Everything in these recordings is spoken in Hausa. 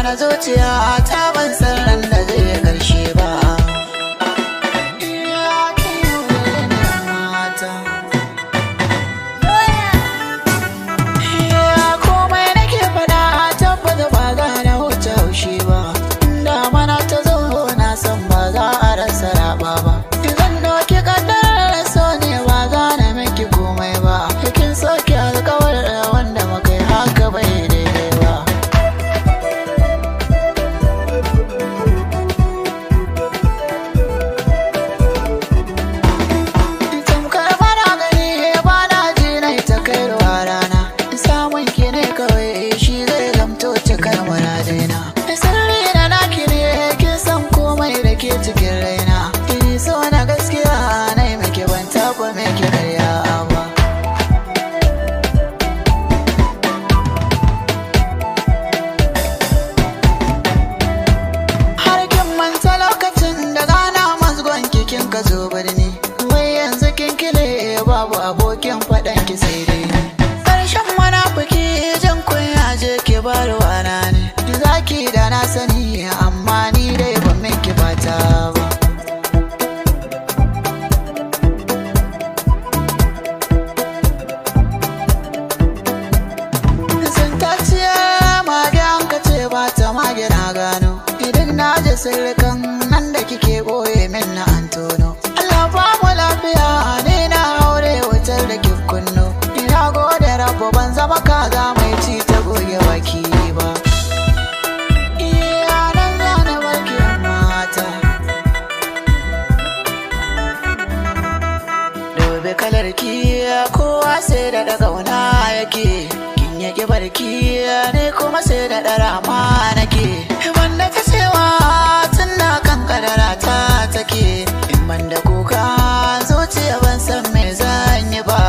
na zuciya ta ban san ran da zai karshe ba. Komai nake fada tabbata ba za na wuce haushi ba. Damana ta zo na san ba za a rasa raba ba. Zan doki kaddarar so ne ba za na miki komai ba. Kin soke alkawar wanda muka yi haka bai daidai ba. Tamkar bana gani ba na ji na ta kai ruwa rana. Samun ki ne kawai shi zai zamto cikar muradina. Sirri na naki ne kin san komai da ke cikin raina. Ini so na gaskiya na yi miki ban taɓa miki karya ba. Har kin manta lokacin da gana mazgon kin ka zo birni. Wai yanzu kin kile babu abokin faɗan ki sai dai ni. Ƙarshen munafuki jin kunya je ki bar wana ne. Zaki da na sani amma ni dai ban miki fata ba. Sintacciya mage an ka ce ba ta mage na gano. Idan na je sirrikan nan da kike ɓoye min na Antono. Allah ba mu lafiya ne na aure wutar da ki kunno. Ina gode rabu ban zama kaza mai ci ta goge baki ba. Iya nan zana barki mata. Dobe kalar ki kowa sai da ƙauna yake. Kin yake barki ne kuma sai da ɗarama nake. Wanda ta cewa tun da kan kadara ta take. In ban da kuka zuciya ban san me zan yi ba.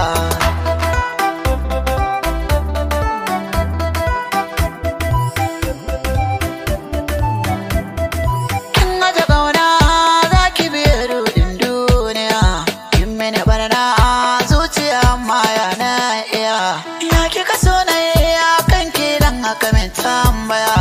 Kin aje ƙauna za ki biye rudin duniya. Kin mini barna zuciya amma ya na iya. Ya kika so na iya kan ki dan haka min tambaya.